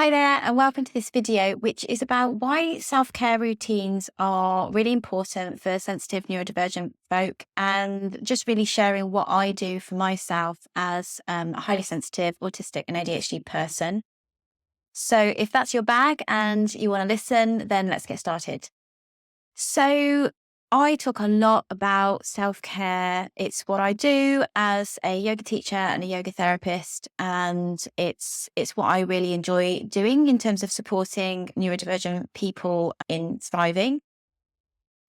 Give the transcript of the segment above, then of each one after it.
Hi there, and welcome to this video, which is about why self-care routines are really important for sensitive neurodivergent folk, and just really sharing what I do for myself as a highly sensitive, autistic, and ADHD person. So, if that's your bag and you want to listen, then let's get started. So, I talk a lot about self care. It's what I do as a yoga teacher and a yoga therapist, and it's what I really enjoy doing in terms of supporting neurodivergent people in thriving.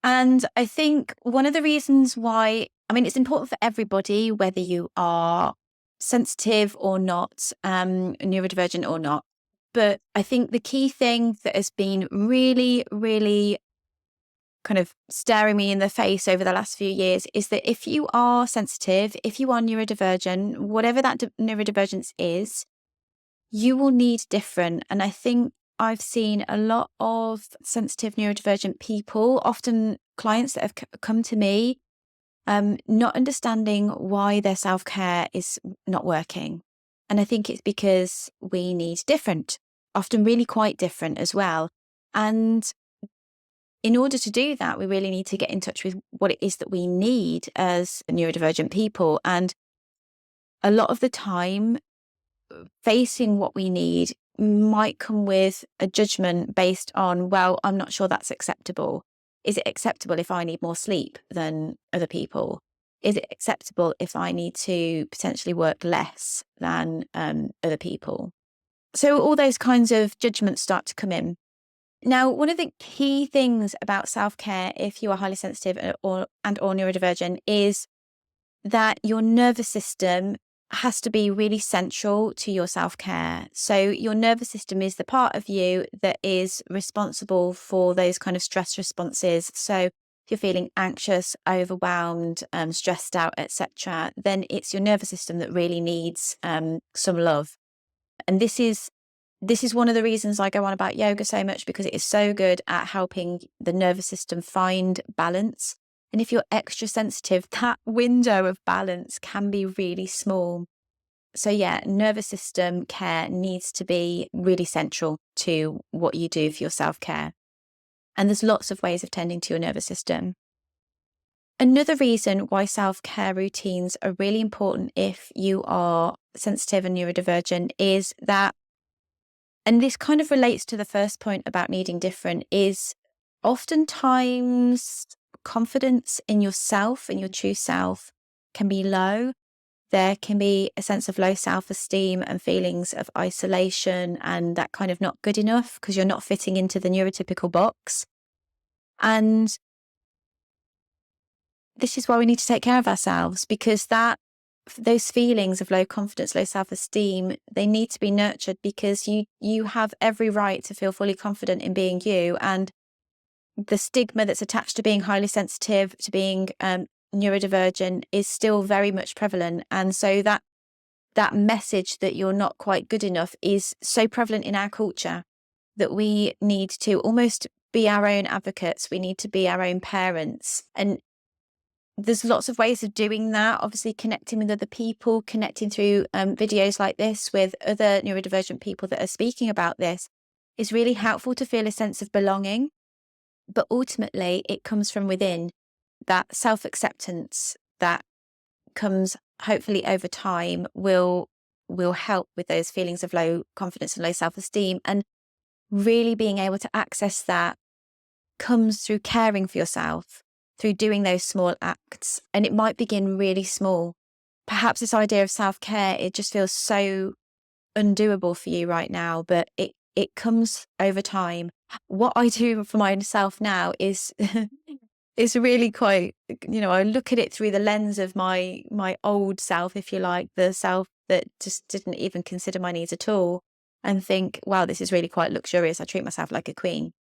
And I think one of the reasons why, it's important for everybody, whether you are sensitive or not, neurodivergent or not. But I think the key thing that has been really, really kind of staring me in the face over the last few years is that if you are sensitive, if you are neurodivergent, whatever that neurodivergence is, you will need different. And I think I've seen a lot of sensitive neurodivergent people, often clients that have come to me, not understanding why their self-care is not working. And I think it's because we need different, often really quite different as well. And in order to do that, we really need to get in touch with what it is that we need as neurodivergent people. And a lot of the time, facing what we need might come with a judgment based on, well, I'm not sure that's acceptable. Is it acceptable if I need more sleep than other people? Is it acceptable if I need to potentially work less than other people? So all those kinds of judgments start to come in. Now, one of the key things about self-care, if you are highly sensitive or neurodivergent, is that your nervous system has to be really central to your self-care. So your nervous system is the part of you that is responsible for those kind of stress responses. So if you're feeling anxious, overwhelmed, stressed out, etc., then it's your nervous system that really needs some love. And this is one of the reasons I go on about yoga so much, because it is so good at helping the nervous system find balance. And if you're extra sensitive, that window of balance can be really small. So yeah, nervous system care needs to be really central to what you do for your self-care. And there's lots of ways of tending to your nervous system. Another reason why self-care routines are really important if you are sensitive and neurodivergent is that, and this kind of relates to the first point about needing different, is oftentimes confidence in yourself and your true self can be low. There can be a sense of low self-esteem and feelings of isolation and that kind of not good enough because you're not fitting into the neurotypical box. And this is why we need to take care of ourselves, because those feelings of low confidence, low self-esteem, they need to be nurtured, because you have every right to feel fully confident in being you. And the stigma that's attached to being highly sensitive, to being neurodivergent, is still very much prevalent. And so that message that you're not quite good enough is so prevalent in our culture that we need to almost be our own advocates. We need to be our own parents. And there's lots of ways of doing that. Obviously, connecting with other people, connecting through videos like this with other neurodivergent people that are speaking about this is really helpful to feel a sense of belonging. But ultimately, it comes from within. That self-acceptance that comes hopefully over time will help with those feelings of low confidence and low self-esteem. And really being able to access that comes through caring for yourself, through doing those small acts. And it might begin really small. Perhaps this idea of self-care, it just feels so undoable for you right now, but it comes over time. What I do for myself now is is really quite, I look at it through the lens of my old self, if you like, the self that just didn't even consider my needs at all, and think, wow, this is really quite luxurious. I treat myself like a queen.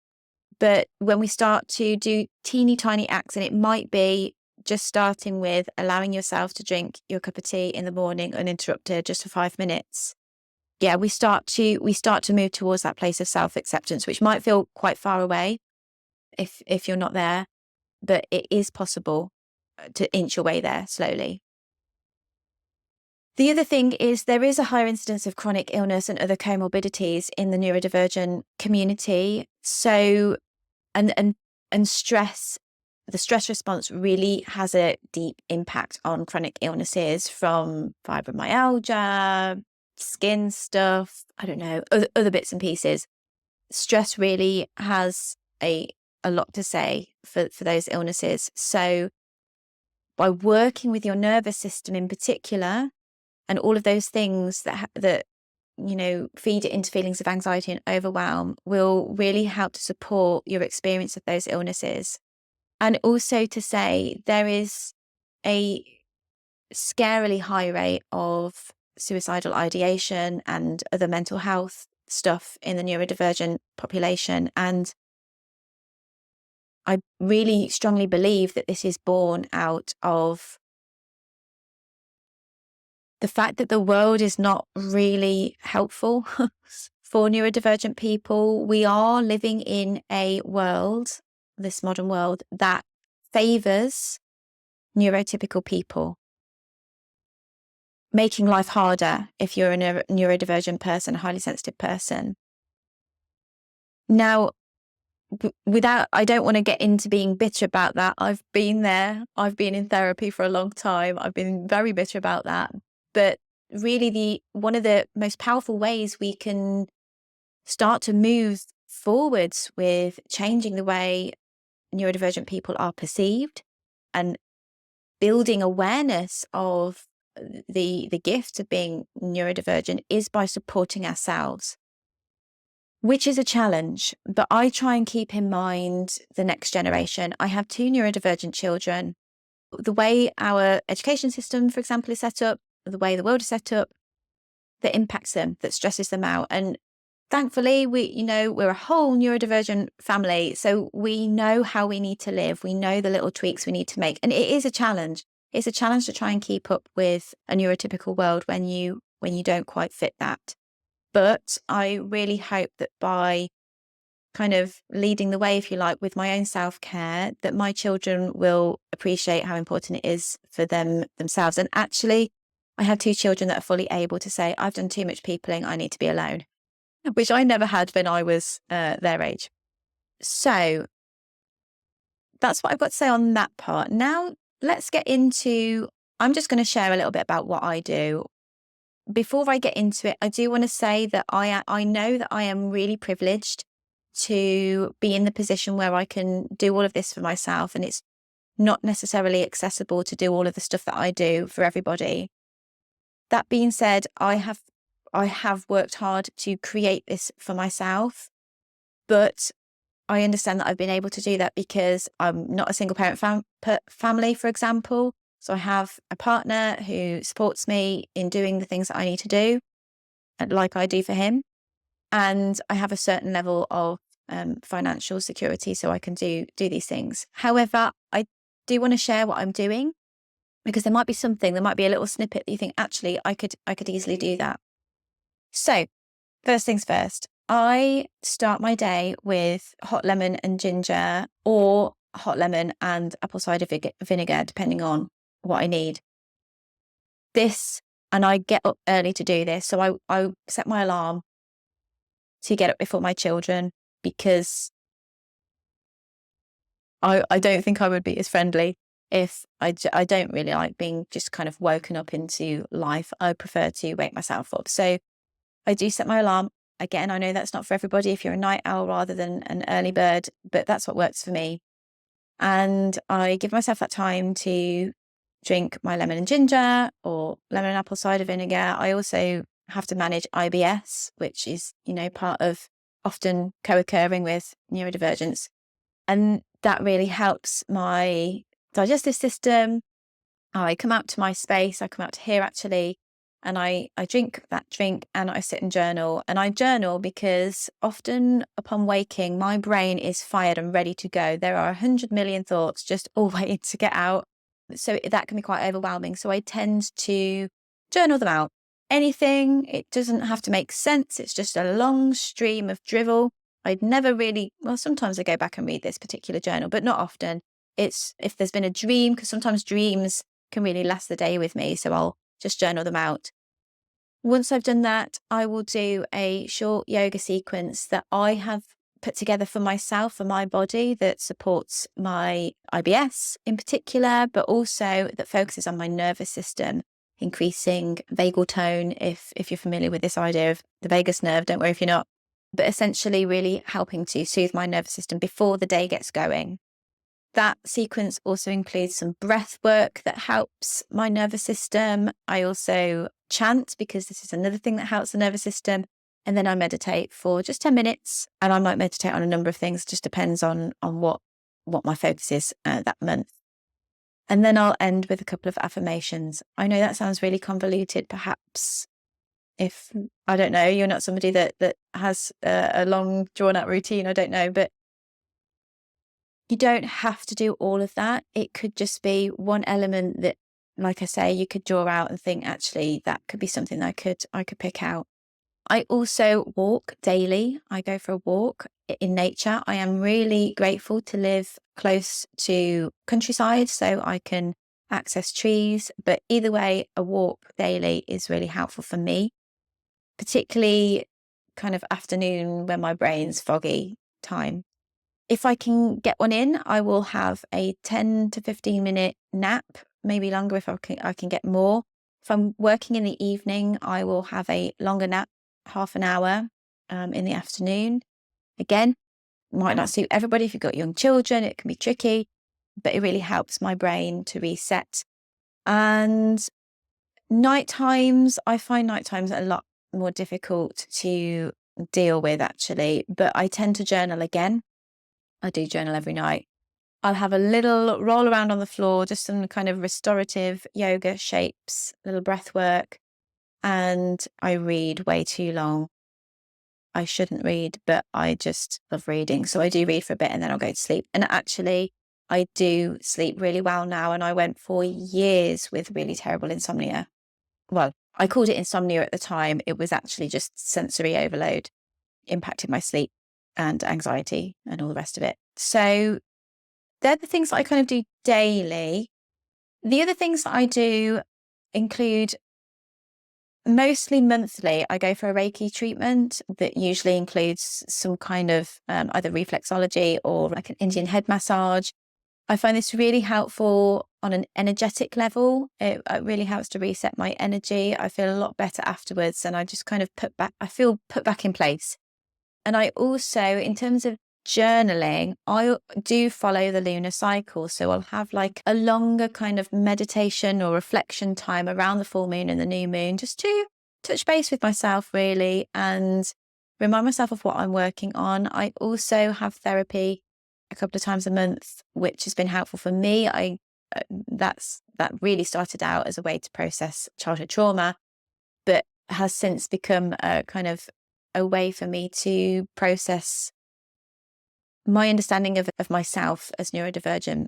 But when we start to do teeny tiny acts, and it might be just starting with allowing yourself to drink your cup of tea in the morning uninterrupted just for 5 minutes. Yeah, we start to move towards that place of self-acceptance, which might feel quite far away if you're not there, but it is possible to inch your way there slowly. The other thing is there is a higher incidence of chronic illness and other comorbidities in the neurodivergent community. So, and stress, the stress response really has a deep impact on chronic illnesses, from fibromyalgia, skin stuff, I don't know, other bits and pieces. Stress really has a lot to say for those illnesses. So by working with your nervous system in particular, and all of those things that feed it into feelings of anxiety and overwhelm, will really help to support your experience of those illnesses. And also to say there is a scarily high rate of suicidal ideation and other mental health stuff in the neurodivergent population. And I really strongly believe that this is born out of the fact that the world is not really helpful for neurodivergent people. We are living in a world, this modern world, that favours neurotypical people, making life harder if you're a neurodivergent person, a highly sensitive person. Now, I don't want to get into being bitter about that. I've been there. I've been in therapy for a long time. I've been very bitter about that. But really, one of the most powerful ways we can start to move forwards with changing the way neurodivergent people are perceived and building awareness of the gift of being neurodivergent is by supporting ourselves, which is a challenge. But I try and keep in mind the next generation. I have 2 neurodivergent children. The way our education system, for example, is set up, the way the world is set up, that impacts them, that stresses them out. And thankfully, we're a whole neurodivergent family, so we know how we need to live. We know the little tweaks we need to make. And it is a challenge. It's a challenge to try and keep up with a neurotypical world when you don't quite fit that. But I really hope that by kind of leading the way, if you like, with my own self-care, that my children will appreciate how important it is for themselves. And actually, I have 2 children that are fully able to say, I've done too much peopling, I need to be alone, which I never had when I was their age. So that's what I've got to say on that part. Now, let's get into, I'm just going to share a little bit about what I do. Before I get into it, I do want to say that I know that I am really privileged to be in the position where I can do all of this for myself, and it's not necessarily accessible to do all of the stuff that I do for everybody. That being said, I have worked hard to create this for myself, but I understand that I've been able to do that because I'm not a single parent family, for example. So I have a partner who supports me in doing the things that I need to do, like I do for him. And I have a certain level of financial security so I can do these things. However, I do want to share what I'm doing, because there might be a little snippet that you think, actually, I could easily do that. So first things first, I start my day with hot lemon and ginger, or hot lemon and apple cider vinegar, depending on what I need. And I get up early to do this. So I set my alarm to get up before my children, because I don't think I would be as friendly if I don't really like being just kind of woken up into life. I prefer to wake myself up. So I do set my alarm. Again, I know that's not for everybody if you're a night owl rather than an early bird, but that's what works for me. And I give myself that time to drink my lemon and ginger or lemon and apple cider vinegar. I also have to manage IBS, which is, part of often co-occurring with neurodivergence. And that really helps my digestive system. I come out to my space, I come out to here actually, and I drink that drink and I sit and journal. And I journal because often upon waking, my brain is fired and ready to go. There are 100 million thoughts just all waiting to get out. So that can be quite overwhelming. So I tend to journal them out. Anything, it doesn't have to make sense. It's just a long stream of drivel. I'd never really, sometimes I go back and read this particular journal, but not often. It's if there's been a dream, because sometimes dreams can really last the day with me. So I'll just journal them out. Once I've done that, I will do a short yoga sequence that I have put together for myself, for my body, that supports my IBS in particular, but also that focuses on my nervous system, increasing vagal tone, if you're familiar with this idea of the vagus nerve, don't worry if you're not, but essentially really helping to soothe my nervous system before the day gets going. That sequence also includes some breath work that helps my nervous system. I also chant, because this is another thing that helps the nervous system. And then I meditate for just 10 minutes. And I might meditate on a number of things. It just depends on what my focus is that month. And then I'll end with a couple of affirmations. I know that sounds really convoluted, perhaps. If, I don't know, you're not somebody that has a long drawn out routine, I don't know, but you don't have to do all of that. It could just be one element that, like I say, you could draw out and think, actually, that could be something I could pick out. I also walk daily. I go for a walk in nature. I am really grateful to live close to countryside so I can access trees. But either way, a walk daily is really helpful for me, particularly kind of afternoon when my brain's foggy time. If I can get one in, I will have a 10 to 15 minute nap, maybe longer if I can get more. If I'm working in the evening, I will have a longer nap, half an hour in the afternoon. Again, might not suit everybody. If you've got young children, it can be tricky, but it really helps my brain to reset. And night times, I find night times a lot more difficult to deal with, actually, but I tend to journal again. I do journal every night. I'll have a little roll around on the floor, just some kind of restorative yoga shapes, little breath work, and I read way too long. I shouldn't read, but I just love reading. So I do read for a bit and then I'll go to sleep. And actually, I do sleep really well now. And I went for years with really terrible insomnia. Well, I called it insomnia at the time. It was actually just sensory overload, impacted my sleep and anxiety and all the rest of it. So they're the things that I kind of do daily. The other things that I do include, mostly monthly, I go for a Reiki treatment that usually includes some kind of either reflexology or like an Indian head massage. I find this really helpful on an energetic level. It really helps to reset my energy. I feel a lot better afterwards, and I just kind of feel put back in place. And I also, in terms of journaling, I do follow the lunar cycle. So I'll have like a longer kind of meditation or reflection time around the full moon and the new moon, just to touch base with myself, really, and remind myself of what I'm working on. I also have therapy a couple of times a month, which has been helpful for me. That really started out as a way to process childhood trauma, but has since become a kind of a way for me to process my understanding of myself as neurodivergent.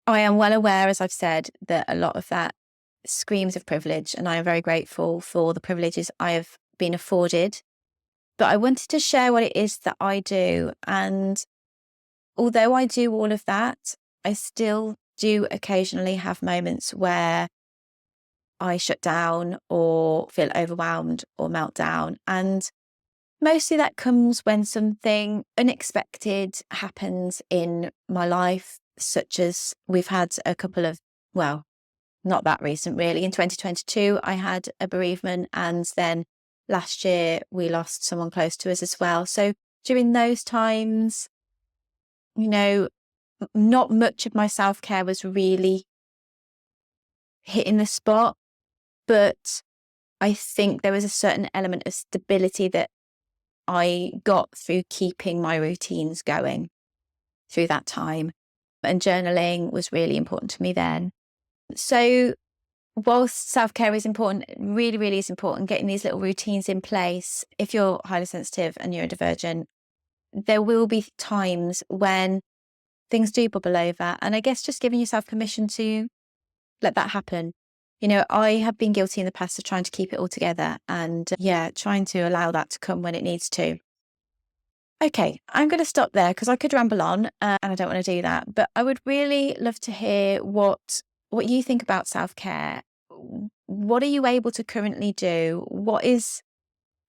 I am well aware, as I've said, that a lot of that screams of privilege, and I am very grateful for the privileges I have been afforded. But I wanted to share what it is that I do. And although I do all of that, I still do occasionally have moments where I shut down or feel overwhelmed or melt down. And mostly that comes when something unexpected happens in my life, such as we've had a couple of, well, not that recent really. In 2022, I had a bereavement, and then last year we lost someone close to us as well. So during those times, not much of my self-care was really hitting the spot. But I think there was a certain element of stability that I got through keeping my routines going through that time. And journaling was really important to me then. So whilst self-care is important, it really, really is important, getting these little routines in place. If you're highly sensitive and neurodivergent, there will be times when things do bubble over. And I guess just giving yourself permission to let that happen. I have been guilty in the past of trying to keep it all together and trying to allow that to come when it needs to. Okay, I'm going to stop there because I could ramble on and I don't want to do that. But I would really love to hear what what you think about self-care. What are you able to currently do? What is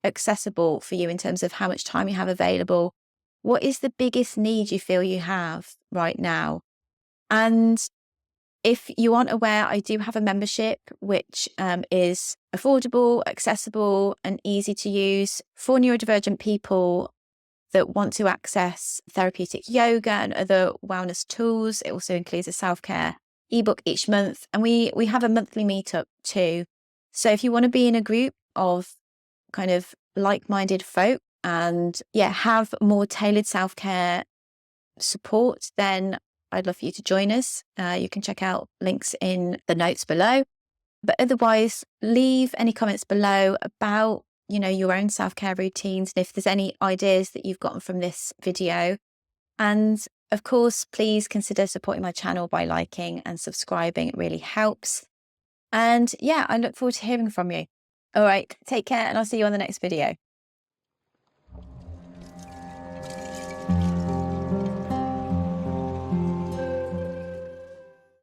accessible for you in terms of how much time you have available? What is the biggest need you feel you have right now? And if you aren't aware, I do have a membership which is affordable, accessible, and easy to use for neurodivergent people that want to access therapeutic yoga and other wellness tools. It also includes a self-care ebook each month, and we have a monthly meetup too. So if you want to be in a group of kind of like-minded folk and have more tailored self-care support, then I'd love for you to join us. You can check out links in the notes below. But otherwise, leave any comments below about, your own self-care routines, and if there's any ideas that you've gotten from this video. And of course, please consider supporting my channel by liking and subscribing. It really helps. And I look forward to hearing from you. All right, take care, and I'll see you on the next video.